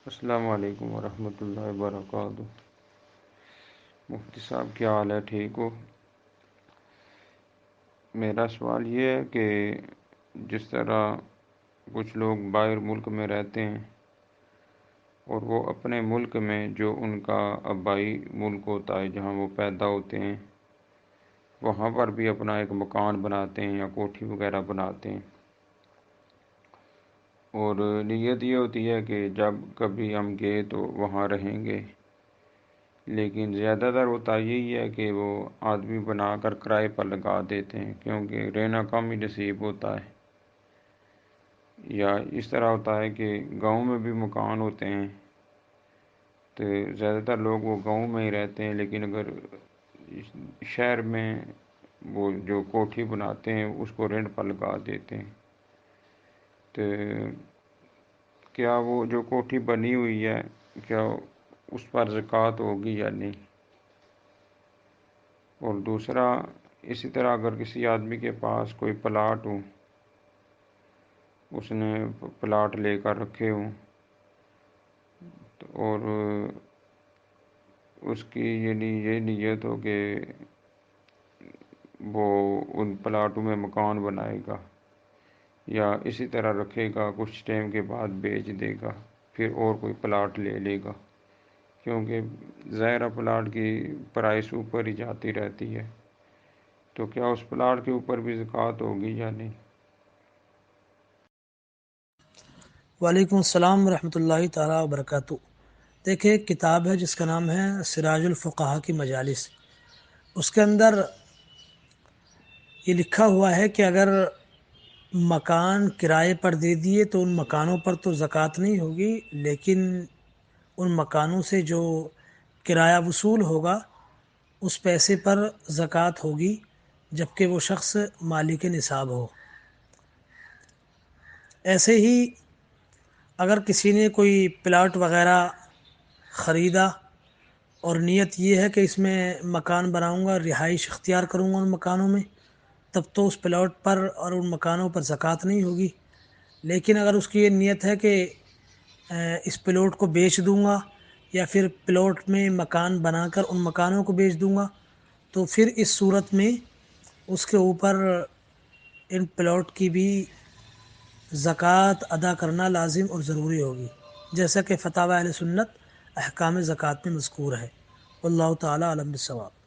السلام علیکم ورحمۃ اللہ وبرکاتہ۔ مفتی صاحب کیا حال ہے، ٹھیک ہو؟ میرا سوال یہ ہے کہ جس طرح کچھ لوگ باہر ملک میں رہتے ہیں اور وہ اپنے ملک میں جو ان کا آبائی ملک ہوتا ہے جہاں وہ پیدا ہوتے ہیں وہاں پر بھی اپنا ایک مکان بناتے ہیں یا کوٹھی وغیرہ بناتے ہیں، اور نیت یہ ہوتی ہے کہ جب کبھی ہم گئے تو وہاں رہیں گے، لیکن زیادہ تر ہوتا یہی ہے کہ وہ آدمی بنا کر کرائے پر لگا دیتے ہیں کیونکہ رہنا کم ہی نصیب ہوتا ہے۔ یا اس طرح ہوتا ہے کہ گاؤں میں بھی مکان ہوتے ہیں تو زیادہ تر لوگ وہ گاؤں میں ہی رہتے ہیں، لیکن اگر شہر میں وہ جو کوٹھی بناتے ہیں اس کو رینٹ پر لگا دیتے ہیں، تو کیا وہ جو کوٹھی بنی ہوئی ہے کیا اس پر زکوٰۃ ہوگی یا نہیں؟ اور دوسرا، اسی طرح اگر کسی آدمی کے پاس کوئی پلاٹ ہو، اس نے پلاٹ لے کر رکھے ہوں اور اس کی یہ نیت ہو کہ وہ ان پلاٹوں میں مکان بنائے گا یا اسی طرح رکھے گا، کچھ ٹائم کے بعد بیچ دے گا، پھر اور کوئی پلاٹ لے لے گا، کیونکہ ظاہرہ پلاٹ کی پرائس اوپر ہی جاتی رہتی ہے، تو کیا اس پلاٹ کے اوپر بھی زکوٰۃ ہوگی یا نہیں؟ وعلیکم السلام ورحمۃ اللہ تعالیٰ وبرکاتہ۔ دیکھیں، کتاب ہے جس کا نام ہے سراج الفقہا کی مجالس، اس کے اندر یہ لکھا ہوا ہے کہ اگر مکان کرائے پر دے دیے تو ان مکانوں پر تو زکوٰۃ نہیں ہوگی، لیکن ان مکانوں سے جو کرایہ وصول ہوگا اس پیسے پر زکوٰۃ ہوگی، جبکہ وہ شخص مالک نصاب ہو۔ ایسے ہی اگر کسی نے کوئی پلاٹ وغیرہ خریدا اور نیت یہ ہے کہ اس میں مکان بناؤں گا، رہائش اختیار کروں گا ان مکانوں میں، تب تو اس پلاٹ پر اور ان مکانوں پر زکوٰۃ نہیں ہوگی۔ لیکن اگر اس کی یہ نیت ہے کہ اس پلاٹ کو بیچ دوں گا یا پھر پلاٹ میں مکان بنا کر ان مکانوں کو بیچ دوں گا، تو پھر اس صورت میں اس کے اوپر ان پلاٹ کی بھی زکوٰۃ ادا کرنا لازم اور ضروری ہوگی، جیسا کہ فتاوی اہل سنت احکام زکوٰۃ میں مذکور ہے۔ واللہ تعالیٰ عالم بالصواب۔